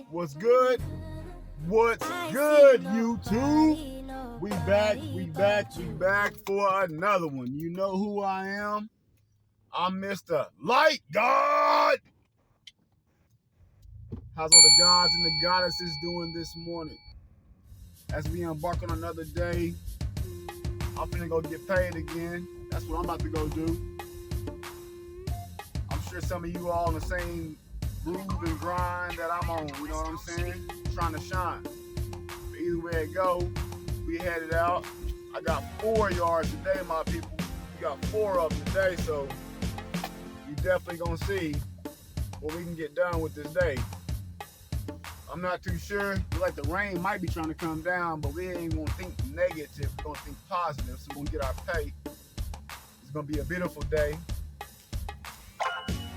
What's good? What's good, YouTube? We back for another one. You know who I am? I'm Mr. Light God. How's all the gods and the goddesses doing this morning? As we embark on another day, I'm finna go get paid again. That's what I'm about to go do. I'm sure some of you all in the same groove and grind that I'm on, you know what I'm saying? Trying to shine. But either way it go, we headed out. I got 4 yards today, my people. We got 4 of them today, so you definitely gonna see what we can get done with this day. I'm not too sure. Like the rain might be trying to come down, but we ain't gonna think negative. We're gonna think positive. So we're gonna get our pay. It's gonna be a beautiful day.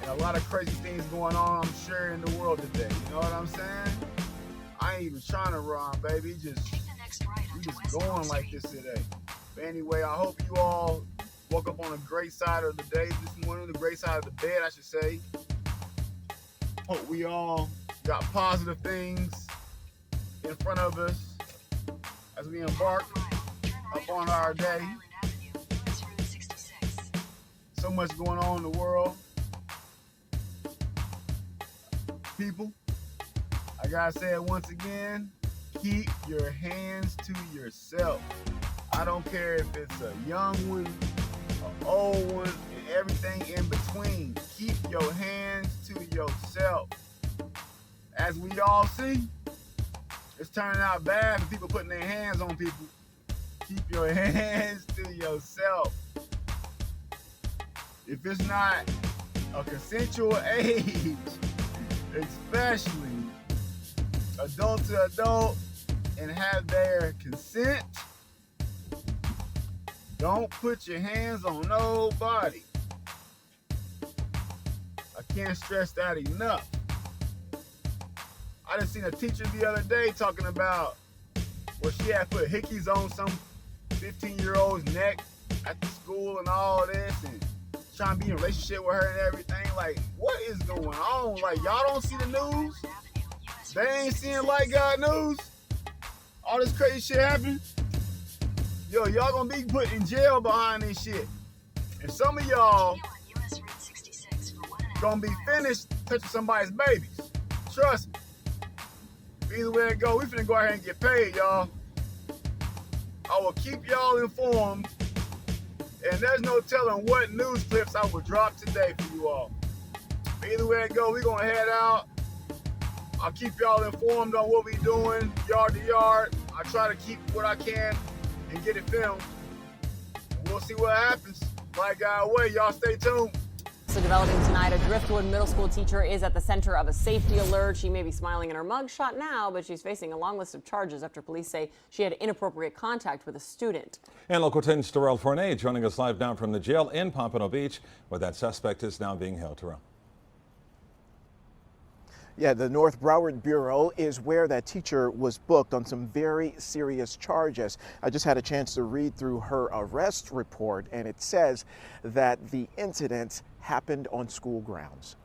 And a lot of crazy things going on, I'm sure, in the world today. You know what I'm saying? I ain't even trying to rhyme, baby. We just going like this today. But anyway, I hope you all woke up on a great side of the day this morning, the great side of the bed, I should say. Hope we all got positive things in front of us as we embark upon our day. So much going on in the world. People, I gotta say it once again, keep your hands to yourself. I don't care if it's a young one, an old one, and everything in between. Keep your hands to yourself. As we all see, it's turning out bad for people putting their hands on people. Keep your hands to yourself. If it's not a consensual age, especially adult to adult, and have their consent, don't put your hands on nobody. I can't stress that enough. I just seen a teacher the other day talking about where she had put hickeys on some 15-year-old's neck at the school and all this, and trying to be in a relationship with her and everything. Like, what is going on? Like, y'all don't see the news? They ain't seeing Like God news? All this crazy shit happening? Yo, y'all gonna be put in jail behind this shit. And some of y'all gonna be finished touching somebody's babies. Trust me. Either way it go, we finna go ahead and get paid, y'all. I will keep y'all informed. And there's no telling what news clips I will drop today for you all. But either way it go, we gonna head out. I'll keep y'all informed on what we doing, yard to yard. I try to keep what I can and get it filmed. And we'll see what happens. Like God way, y'all stay tuned. So developing tonight, a Driftwood middle school teacher is at the center of a safety alert. She may be smiling in her mugshot now, but she's facing a long list of charges after police say she had inappropriate contact with a student. And Local 10's Terrell Fournette joining us live now from the jail in Pompano Beach, where that suspect is now being held. Terrell. Yeah, the North Broward Bureau is where that teacher was booked on some very serious charges. I just had a chance to read through her arrest report, and it says that the incident happened on school grounds.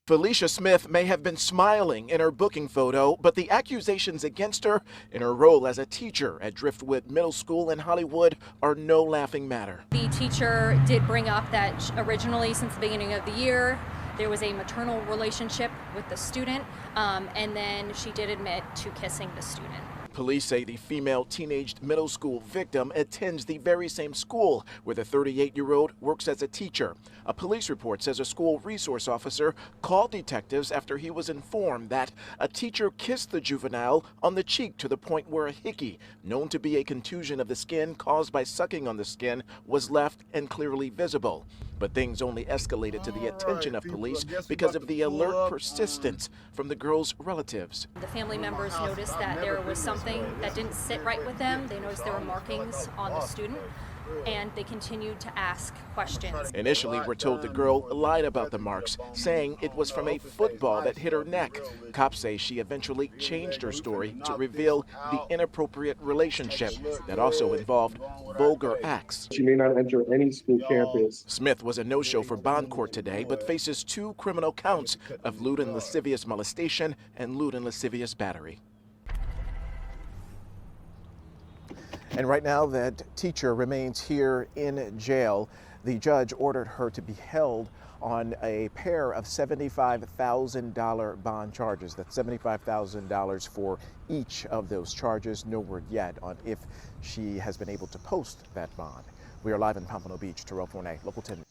Felicia Smith may have been smiling in her booking photo, but the accusations against her in her role as a teacher at Driftwood Middle School in Hollywood are no laughing matter. The teacher did bring up that originally, since the beginning of the year, there was a maternal relationship with the student, and then she did admit to kissing the student. Police say the female teenage middle school victim attends the very same school where the 38-year-old works as a teacher. A police report says a school resource officer called detectives after he was informed that a teacher kissed the juvenile on the cheek to the point where a hickey, known to be a contusion of the skin caused by sucking on the skin, was left and clearly visible. But things only escalated to the attention of police because of the alert persistence from the girl's relatives. The family members noticed that there was something that didn't sit right with them. They noticed there were markings on the student. and they continued to ask questions. Initially, we're told the girl lied about the marks, saying it was from a football that hit her neck. Cops say she eventually changed her story to reveal the inappropriate relationship that also involved vulgar acts. She may not enter any school campus. Smith was a no-show for bond court today, but faces 2 criminal counts of lewd and lascivious molestation and lewd and lascivious battery. And right now, that teacher remains here in jail. The judge ordered her to be held on a pair of $75,000 bond charges. That's $75,000 for each of those charges. No word yet on if she has been able to post that bond. We are live in Pompano Beach. Terrell Forney, Local 10.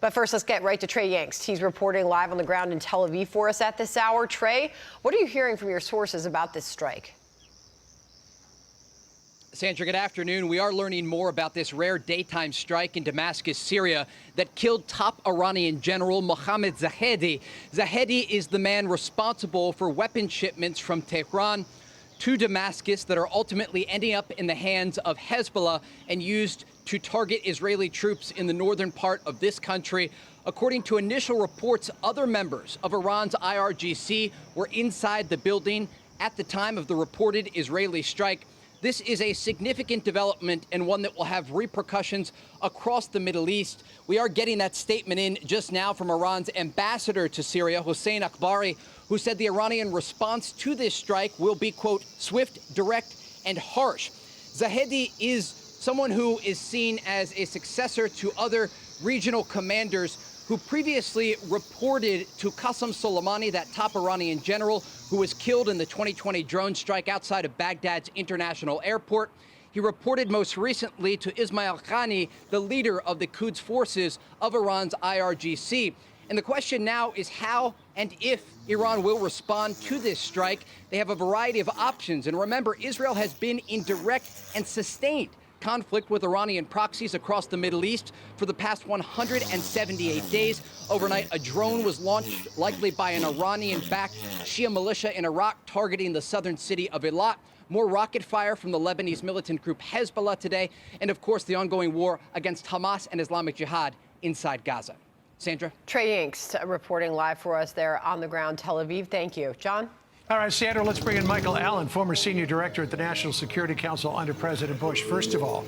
But first, let's get right to Trey Yangst. He's reporting live on the ground in Tel Aviv for us at this hour. Trey, what are you hearing from your sources about this strike? Sandra, good afternoon. We are learning more about this rare daytime strike in Damascus, Syria, that killed top Iranian general Mohammad Zahedi. Zahedi is the man responsible for weapon shipments from Tehran to Damascus that are ultimately ending up in the hands of Hezbollah and used to target Israeli troops in the northern part of this country. According to initial reports, other members of Iran's IRGC were inside the building at the time of the reported Israeli strike. This is a significant development and one that will have repercussions across the Middle East. We are getting that statement in just now from Iran's ambassador to Syria, Hossein Akbari, who said the Iranian response to this strike will be, quote, swift, direct, and harsh. Zahedi is someone who is seen as a successor to other regional commanders who previously reported to Qasem Soleimani, that top Iranian general who was killed in the 2020 drone strike outside of Baghdad's international airport. He reported most recently to Ismail Khani, the leader of the Quds forces of Iran's IRGC. And the question now is how and if Iran will respond to this strike. They have a variety of options. And remember, Israel has been in direct and sustained conflict with Iranian proxies across the Middle East for the past 178 days. Overnight, a drone was launched, likely by an Iranian-backed Shia militia in Iraq, targeting the southern city of L.Y.T.E. More rocket fire from the Lebanese militant group Hezbollah today, and of course the ongoing war against Hamas and Islamic Jihad inside Gaza. Sandra? Trey Yangst reporting live for us there on the ground, Tel Aviv. Thank you. John? All right, Sandra, let's bring in Michael Allen, former senior director at the National Security Council under President Bush. First of all,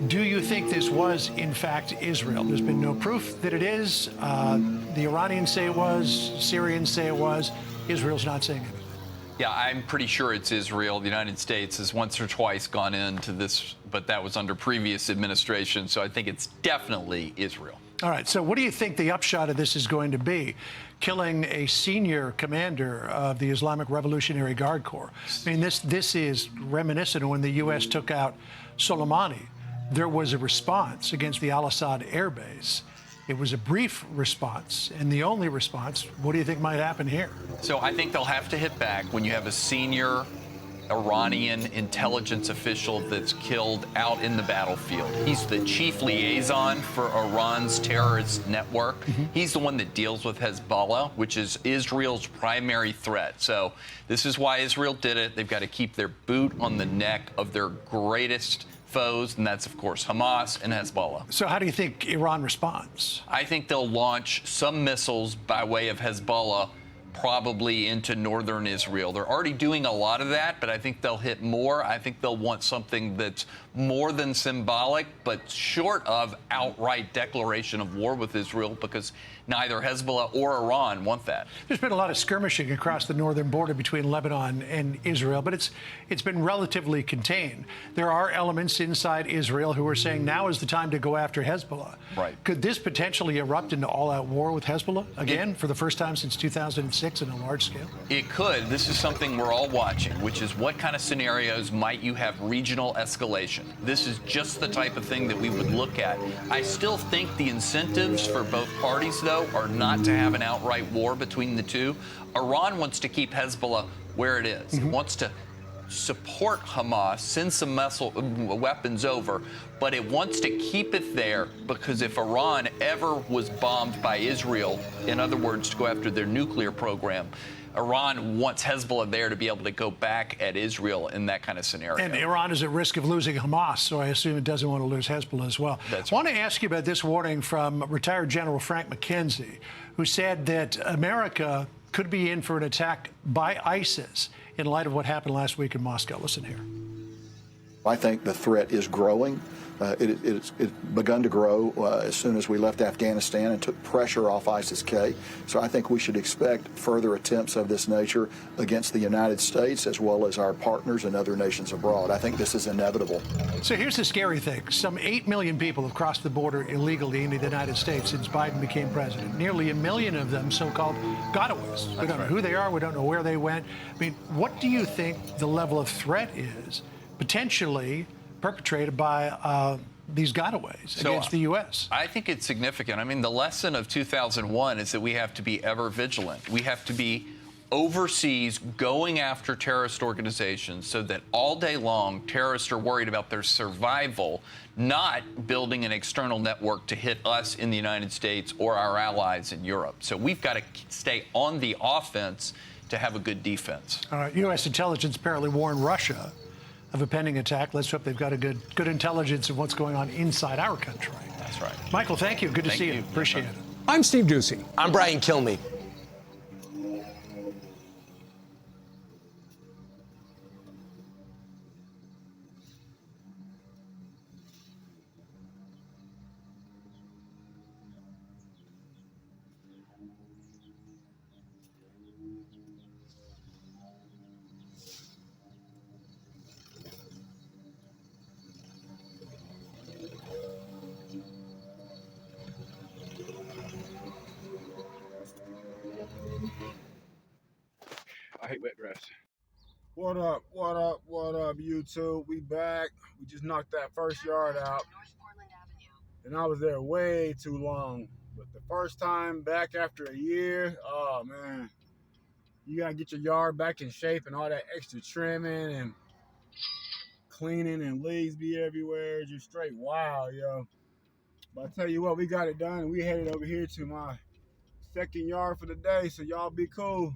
do you think this was, in fact, Israel? There's been no proof that it is. The Iranians say it was. Syrians say it was. Israel's not saying anything. Yeah, I'm pretty sure it's Israel. The United States has once or twice gone into this, but that was under previous administration. So I think it's definitely Israel. All right, so what do you think the upshot of this is going to be? Killing a senior commander of the Islamic Revolutionary Guard Corps. I mean, this is reminiscent of when the U.S. took out Soleimani. There was a response against the Al-Assad air base. It was a brief response, and the only response. What do you think might happen here? So I think they'll have to hit back when you have a senior Iranian intelligence official that's killed out in the battlefield. He's the chief liaison for Iran's terrorist network. He's the one that deals with Hezbollah, which is Israel's primary threat. So this is why Israel did it. They've got to keep their boot on the neck of their greatest foes, and that's, of course, Hamas and Hezbollah. So how do you think Iran responds? I think they'll launch some missiles by way of Hezbollah probably into northern Israel. They're already doing a lot of that, but I think they'll hit more. I think they'll want something that's more than symbolic, but short of outright declaration of war with Israel, because neither Hezbollah or Iran want that. There's been a lot of skirmishing across the northern border between Lebanon and Israel, but it's been relatively contained. There are elements inside Israel who are saying now is the time to go after Hezbollah. Right. Could this potentially erupt into all-out war with Hezbollah again for the first time since 2006 on a large scale? It could. This is something we're all watching, which is what kind of scenarios might you have regional escalation. This is just the type of thing that we would look at. I still think the incentives for both parties, though, are not to have an outright war between the two. Iran wants to keep Hezbollah where it is. It wants to support Hamas, send some weapons over, but it wants to keep it there because if Iran ever was bombed by Israel, in other words, to go after their nuclear program, Iran wants Hezbollah there to be able to go back at Israel in that kind of scenario. And Iran is at risk of losing Hamas, so I assume it doesn't want to lose Hezbollah as well. I want to ask you about this warning from retired General Frank McKenzie, who said that America could be in for an attack by ISIS in light of what happened last week in Moscow. Listen here. I think the threat is growing. It's begun to grow as soon as we left Afghanistan and took pressure off ISIS-K. So I think we should expect further attempts of this nature against the United States as well as our partners and other nations abroad. I think this is inevitable. So here's the scary thing. Some 8 million people have crossed the border illegally into the United States since Biden became president. Nearly 1 million of them so-called gotaways. We don't know who they are. We don't know where they went. I mean, what do you think the level of threat is potentially perpetrated by these gotaways against the U.S.? I think it's significant. I mean, the lesson of 2001 is that we have to be ever vigilant. We have to be overseas going after terrorist organizations so that all day long terrorists are worried about their survival, not building an external network to hit us in the United States or our allies in Europe. So we've got to stay on the offense to have a good defense. All right, U.S. intelligence apparently warned Russia of a pending attack. Let's hope they've got a good intelligence of what's going on inside our country. That's right. Michael, thank you. Good to see you. Appreciate it. I'm Steve Ducey. I'm Brian Kilmeade. I hate wet grass. What up, YouTube? We back. We just knocked that first yard out. And I was there way too long. But the first time back after a year, oh man. You gotta get your yard back in shape and all that extra trimming and cleaning and leaves be everywhere. Just straight wild, yo. But I tell you what, we got it done and we headed over here to my second yard for the day, so y'all be cool.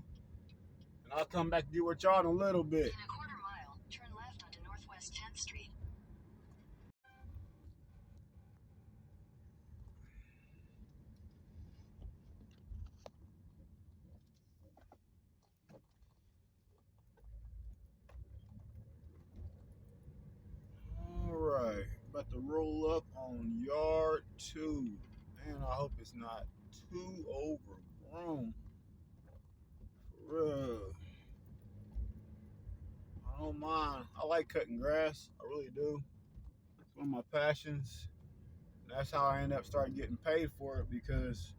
I'll come back to deal with y'all in a little bit. In a quarter mile, turn left onto Northwest 10th Street. All right, about to roll up on yard 2. Man, I hope it's not too overgrown. For real. I don't mind. I like cutting grass. I really do. It's one of my passions. And that's how I end up starting getting paid for it, because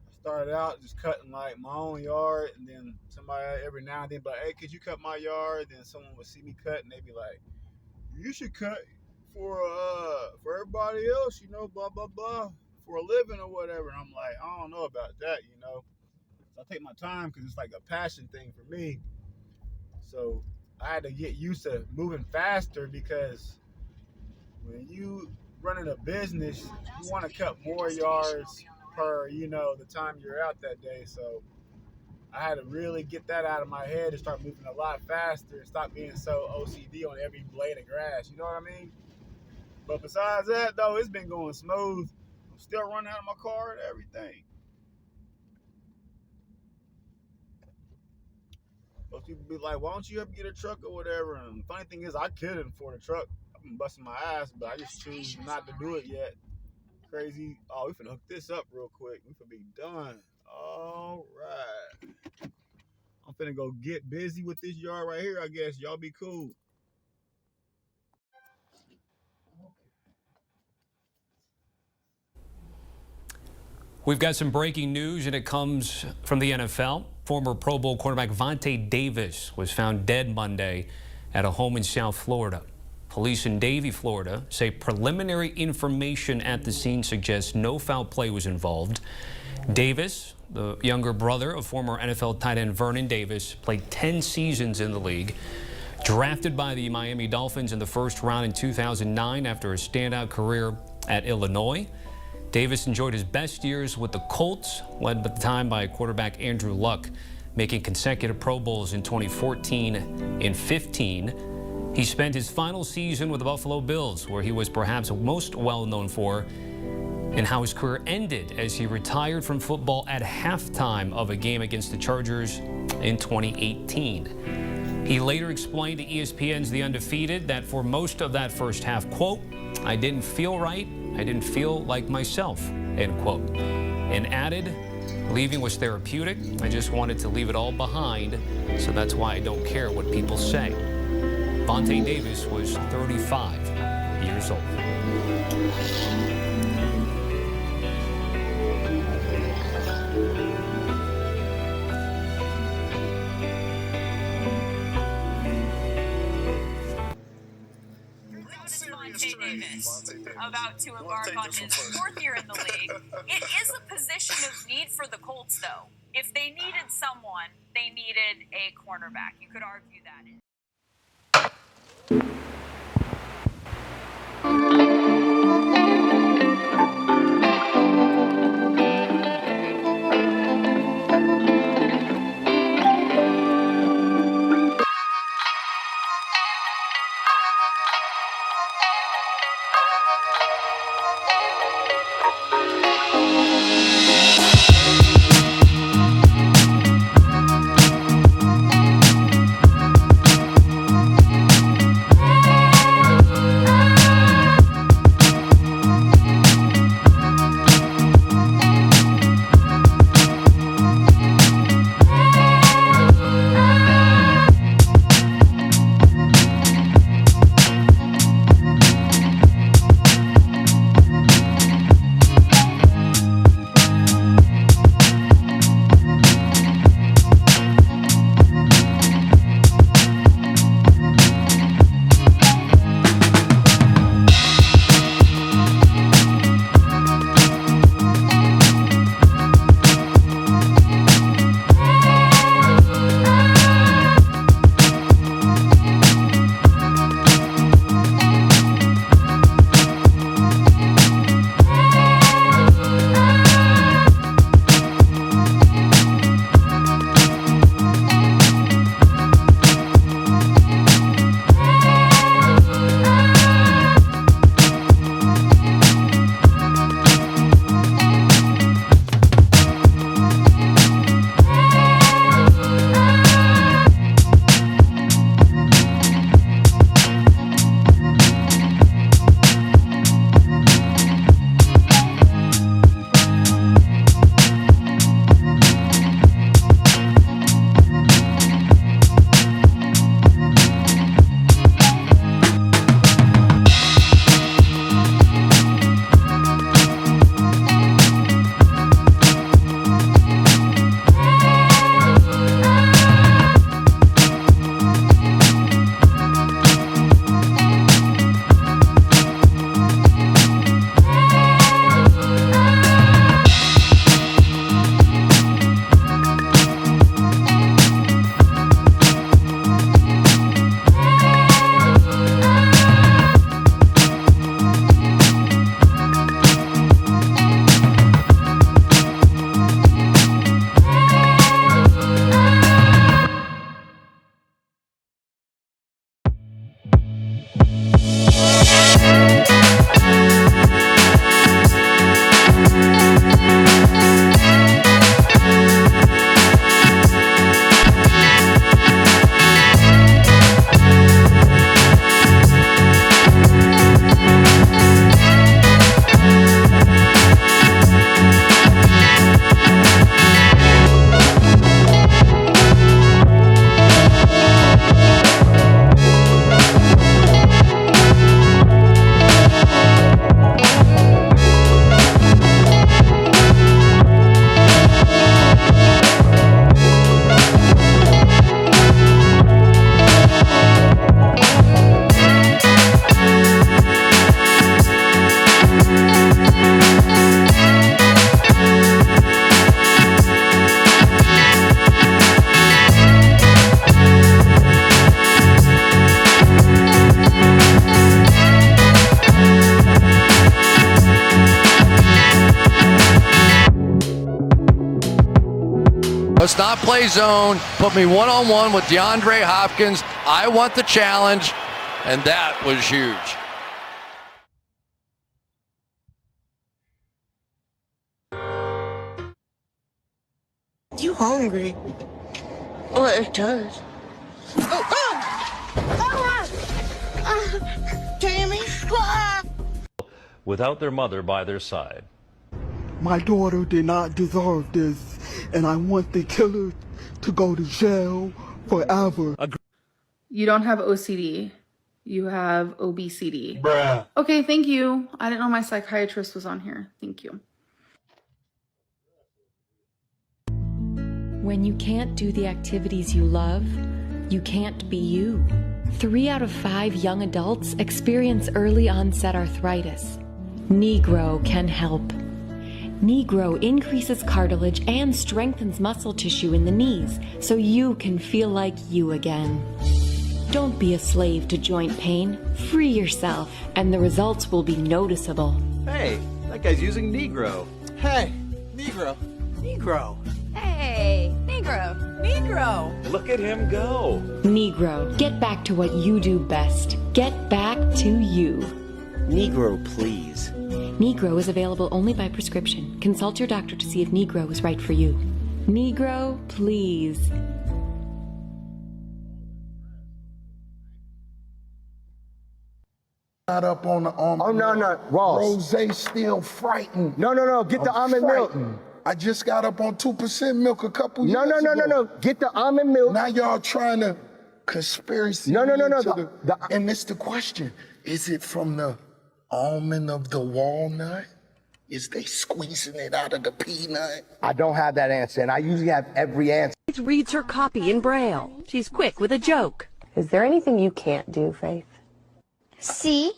I started out just cutting like my own yard, and then somebody every now and then be like, hey, could you cut my yard? Then someone would see me cut and they'd be like, you should cut for everybody else, you know, blah blah blah, for a living or whatever. And I'm like, I don't know about that, you know. So I take my time because it's like a passion thing for me. So I had to get used to moving faster, because when you running a business, you want to cut more yards per, you know, the time you're out that day. So I had to really get that out of my head and start moving a lot faster and stop being so OCD on every blade of grass. You know what I mean? But besides that, though, it's been going smooth. I'm still running out of my car and everything. Most people be like, why don't you ever get a truck or whatever? And the funny thing is, I could afford a truck. I've been busting my ass, but I just choose not to do it yet. Crazy. Oh, we finna hook this up real quick. We finna be done. All right. I'm finna go get busy with this yard right here, I guess. Y'all be cool. We've got some breaking news, and it comes from the NFL. Former Pro Bowl quarterback Vontae Davis was found dead Monday at a home in South Florida. Police in Davie, Florida, say preliminary information at the scene suggests no foul play was involved. Davis, the younger brother of former NFL tight end Vernon Davis, played 10 seasons in the league. Drafted by the Miami Dolphins in the first round in 2009 after a standout career at Illinois. Davis enjoyed his best years with the Colts, led at the time by quarterback Andrew Luck. making consecutive Pro Bowls in 2014 and 15. He spent his final season with the Buffalo Bills, where he was perhaps most well known for, and how his career ended as he retired from football at halftime of a game against the Chargers in 2018. He later explained to ESPN's The Undefeated that for most of that first half, quote, "I didn't feel right. I didn't feel like myself," end quote. And added, "Leaving was therapeutic. I just wanted to leave it all behind, so that's why I don't care what people say." Vontae Davis was 35 years old. Vontae Davis, about to embark on his fourth year in the league. It is a position of need for the Colts, though. If they needed someone, they needed a cornerback. You could argue that. not play zone. Put me one-on-one with DeAndre Hopkins. I want the challenge, and that was huge. You hungry? Well, it does. Tammy. Without their mother by their side. My daughter did not deserve this, and I want the killer to go to jail forever. You don't have OCD. You have obesity. Bruh. Okay, thank you. I didn't know my psychiatrist was on here. Thank you. When you can't do the activities you love, you can't be you. 3 out of 5 young adults experience early onset arthritis. Negro can help. Negro increases cartilage and strengthens muscle tissue in the knees so you can feel like you again. Don't be a slave to joint pain. Free yourself, and the results will be noticeable. Hey, that guy's using Negro. Hey, Negro. Negro. Hey, Negro. Negro. Look at him go. Negro, get back to what you do best. Get back to you. Negro, please. Negro is available only by prescription. Consult your doctor to see if Negro is right for you. Negro, please. Not up on the almond. Oh, no, Ross. Rosé still frightened. No, get the almond milk. I just got up on 2% milk a couple years ago. No. Get the almond milk. Now y'all trying to conspiracy. No. And it's the question. Is it from the almond of the walnut? Is they squeezing it out of the peanut? I don't have that answer, and I usually have every answer. Faith reads her copy in Braille. She's quick with a joke. Is there anything you can't do, Faith? See?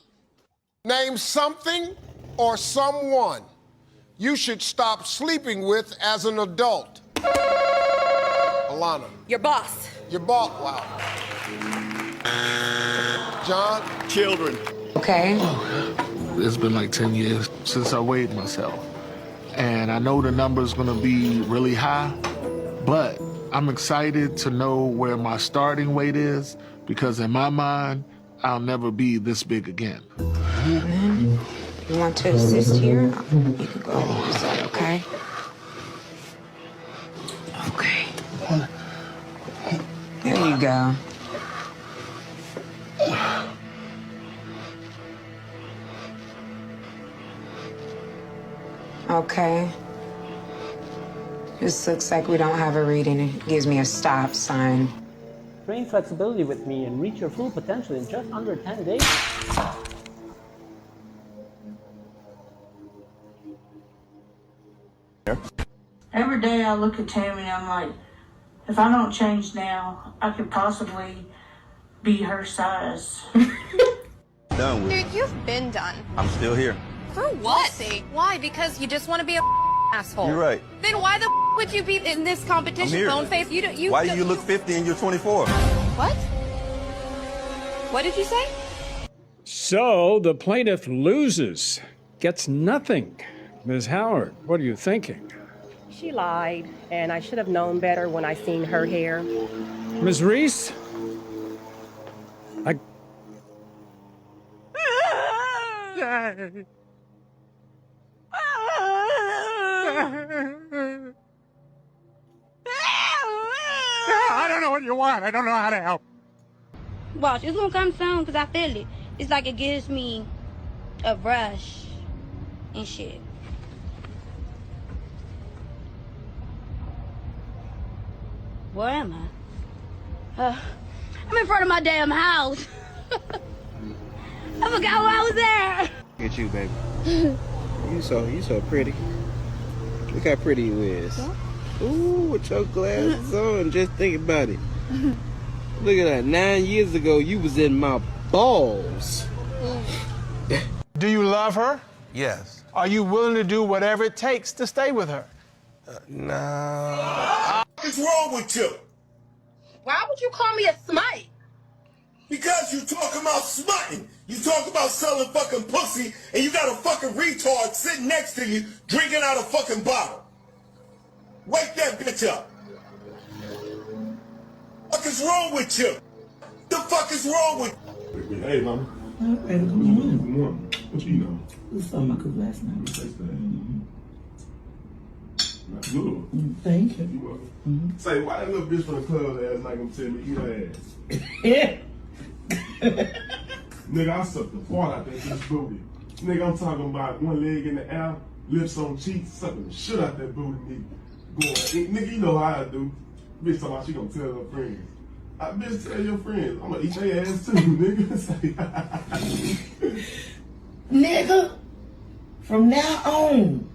Name something or someone you should stop sleeping with as an adult. Alana. Your boss. Your boss. Wow. John. Children. Okay. It's been like 10 years since I weighed myself. And I know the number's gonna be really high, but I'm excited to know where my starting weight is, because in my mind, I'll never be this big again. You want to assist here? You can go ahead and use that, okay? Okay. There you go. Okay. This looks like we don't have a reading. It gives me a stop sign. Train flexibility with me and reach your full potential in just under 10 days. Every day I look at Tammy and I'm like, if I don't change now, I could possibly be her size. Done with. Dude, you've been done. I'm still here. For what? Why? Because you just want to be a asshole. You're right. Then why the would you be in this competition, I'm here. Bone Face? Why do you look 50 and you're 24? What? What did you say? So the plaintiff loses, gets nothing. Ms. Howard, what are you thinking? She lied, and I should have known better when I seen her hair. Ms. Reese? I don't know what you want. I don't know how to help. Watch, it's gonna come soon because I feel it. It's like it gives me a rush and shit. Where am I? I'm in front of my damn house. I forgot why I was there. Look at you, baby. You so pretty. Look how pretty you is. Ooh, with your glasses on, just think about it. Look at that. 9 years ago, you was in my balls. Do you love her? Yes. Are you willing to do whatever it takes to stay with her? No. What's wrong with you? Why would you call me a smite? Because you talk about smutting. You talk about selling fucking pussy, and you got a fucking retard sitting next to you drinking out a fucking bottle. Wake that bitch up. What is wrong with you? The fuck is wrong with you? Hey, mama. Hey, good morning. Good morning. What you know? We saw my cook last night. That's good. Thank you. You welcome. Say, why that little bitch from the club last night gonna tell me eat her ass? Nigga, I sucked the fart out that bitch booty. Nigga, I'm talking about one leg in the air, lips on cheeks, sucking the shit out that booty meat. Nigga, you know how I do. Bitch talking about she gonna tell her friends. Bitch, tell your friends. I'm gonna eat their ass too, nigga. Nigga, from now on,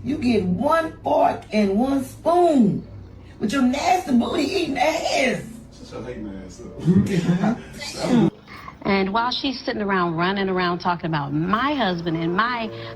you get 1 fork and 1 spoon with your nasty booty eating ass. Shut your hating ass up. And while she's sitting around running around talking about my husband and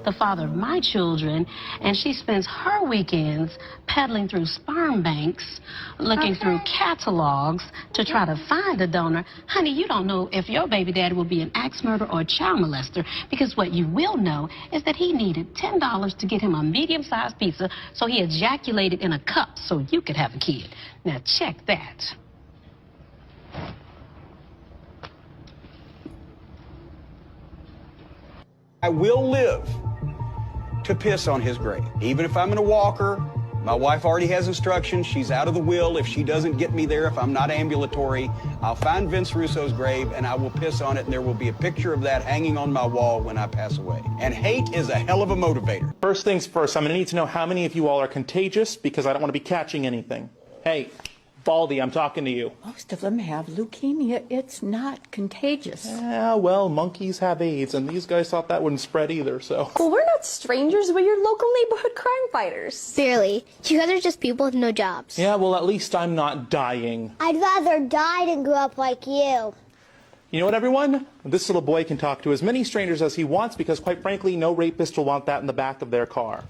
the father of my children, and she spends her weekends peddling through sperm banks, looking through catalogs to try to find a donor, honey, you don't know if your baby daddy will be an axe murderer or a child molester, because what you will know is that he needed $10 to get him a medium-sized pizza, so he ejaculated in a cup so you could have a kid. Now check that. I will live to piss on his grave. Even if I'm in a walker, my wife already has instructions. She's out of the will. If she doesn't get me there, if I'm not ambulatory, I'll find Vince Russo's grave and I will piss on it, and there will be a picture of that hanging on my wall when I pass away. And hate is a hell of a motivator. First things first, I'm going to need to know how many of you all are contagious, because I don't want to be catching anything. Hey, Baldy, I'm talking to you. Most of them have leukemia. It's not contagious. Yeah, well, monkeys have AIDS, and these guys thought that wouldn't spread either, so. Well, we're not strangers. We're your local neighborhood crime fighters. Barely. You guys are just people with no jobs. Yeah, well, at least I'm not dying. I'd rather die than grow up like you. You know what, everyone? This little boy can talk to as many strangers as he wants, because, quite frankly, no rapist will want that in the back of their car.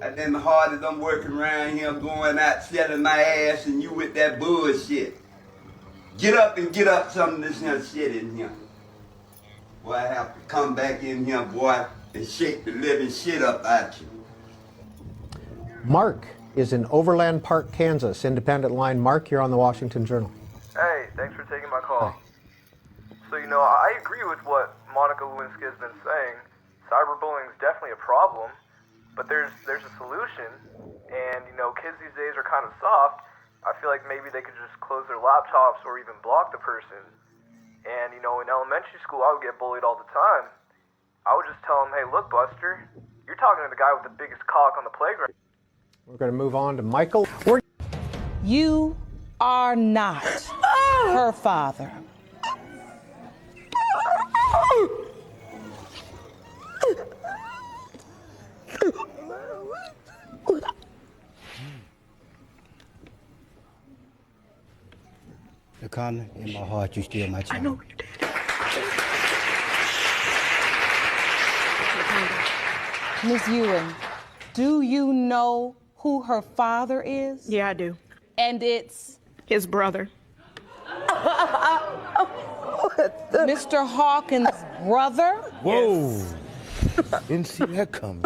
And then the hardest I'm working around here, going out selling my ass, and you with that bullshit. Get up and get up some of this here shit in here. Boy, I have to come back in here, boy, and shake the living shit up at you. Mark is in Overland Park, Kansas. Independent line. Mark, you're on the Washington Journal. Hey, thanks for taking my call. Hi. So, you know, I agree with what Monica Lewinsky has been saying. Cyberbullying is definitely a problem. But there's a solution, and, you know, kids these days are kind of soft. I feel like maybe they could just close their laptops or even block the person. And, you know, in elementary school, I would get bullied all the time. I would just tell them, hey, look, Buster, you're talking to the guy with the biggest cock on the playground. We're going to move on to Michael. You are not her father. Connor, in my heart, you still my child. I know you did. Ms. Ewing, do you know who her father is? Yeah, I do. And it's? His brother. Mr. Hawkins' brother? Whoa. Yes. Didn't see that coming.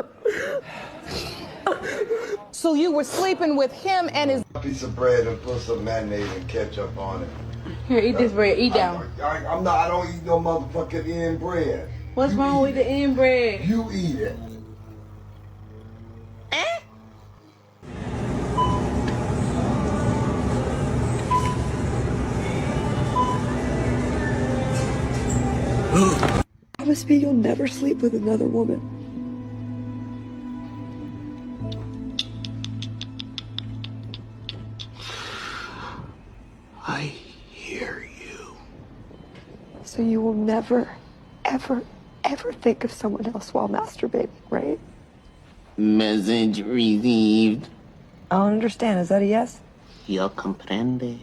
So you were sleeping with him and his... A piece of bread and put some mayonnaise and ketchup on it. Here, eat this bread. Eat down. I don't eat no motherfucking end bread. What's wrong with the end bread? You eat it. Promise me you'll never sleep with another woman. I hear you. So you will never, ever, ever think of someone else while masturbating, right? Message received. I don't understand. Is that a yes? Yo comprende.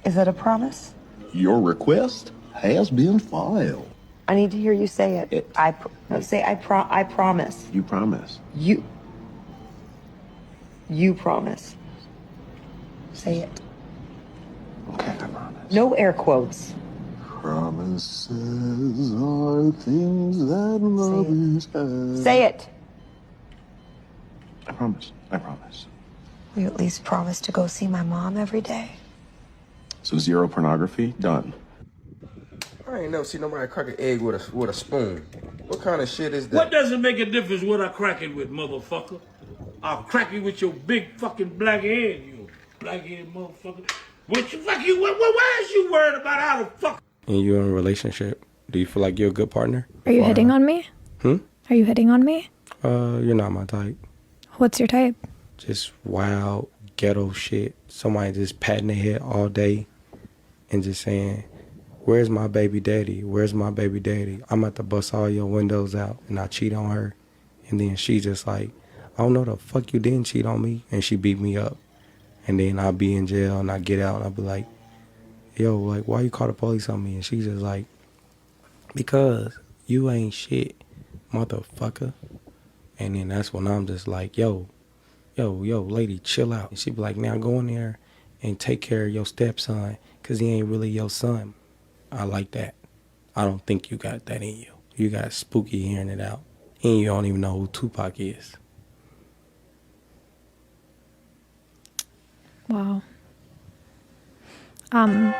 Is that a promise? Your request has been filed. I need to hear you say it. I promise. You promise. You promise. Say it. Okay, I promise. No air quotes. Promises are things that lovers have. Say it. I promise. I promise. Will you at least promise to go see my mom every day? So 0 pornography, done. I ain't never seen nobody crack an egg with a spoon. What kind of shit is that? What does it make a difference what I crack it with, motherfucker? I'll crack it with your big fucking black head, you black-headed motherfucker. What you fuck you? Why is you worried about how the fuck? And you in a relationship? Do you feel like you're a good partner? Are you hitting on me? Are you hitting on me? You're not my type. What's your type? Just wild, ghetto shit. Somebody just patting their head all day and just saying, where's my baby daddy? Where's my baby daddy? I'm about to bust all your windows out and I cheat on her. And then she just like, I don't know the fuck you didn't cheat on me. And she beat me up. And then I'll be in jail and I get out and I'll be like, yo, like, why you call the police on me? And she's just like, because you ain't shit, motherfucker. And then that's when I'm just like, yo, lady, chill out. And she be like, now go in there and take care of your stepson because he ain't really your son. I like that. I don't think you got that in you. You got spooky hearing it out. And you don't even know who Tupac is. Wow. Almost.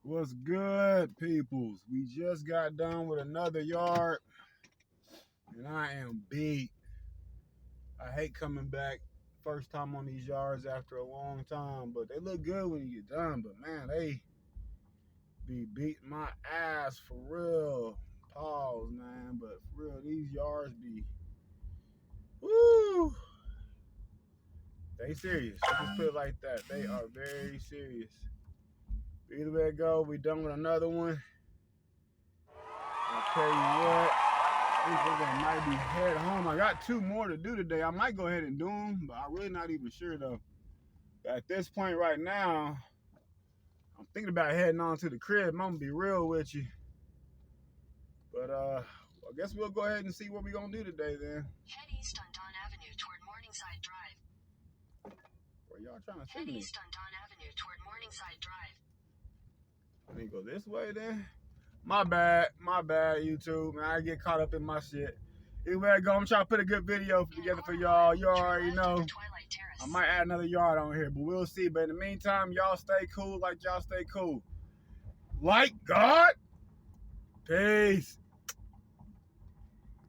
What's good, peoples? We just got done with another yard, and I am beat. I hate coming back first time on these yards after a long time, but they look good when you get done. But man, they be beating my ass for real. Pause, man. But for real, these yards be, woo. They serious. Let's just put it like that. They are very serious. Either way it go, we done with another one. I'll tell you what, I think I might be head home. I got 2 more to do today. I might go ahead and do them, but I'm really not even sure though. At this point right now, I'm thinking about heading on to the crib. I'm gonna be real with you. But I guess we'll go ahead and see what we're gonna do today then. Head east on Don Avenue toward Morningside Drive. Where y'all trying to send me? Head east on Don Avenue toward Morningside Drive. I need to go this way then? My bad, YouTube, man. I get caught up in my shit. Anyway, I go. I'm trying to put a good video together for y'all. You already know. I might add another yard on here, but we'll see. But in the meantime, y'all stay cool like y'all stay cool. Like God. Peace.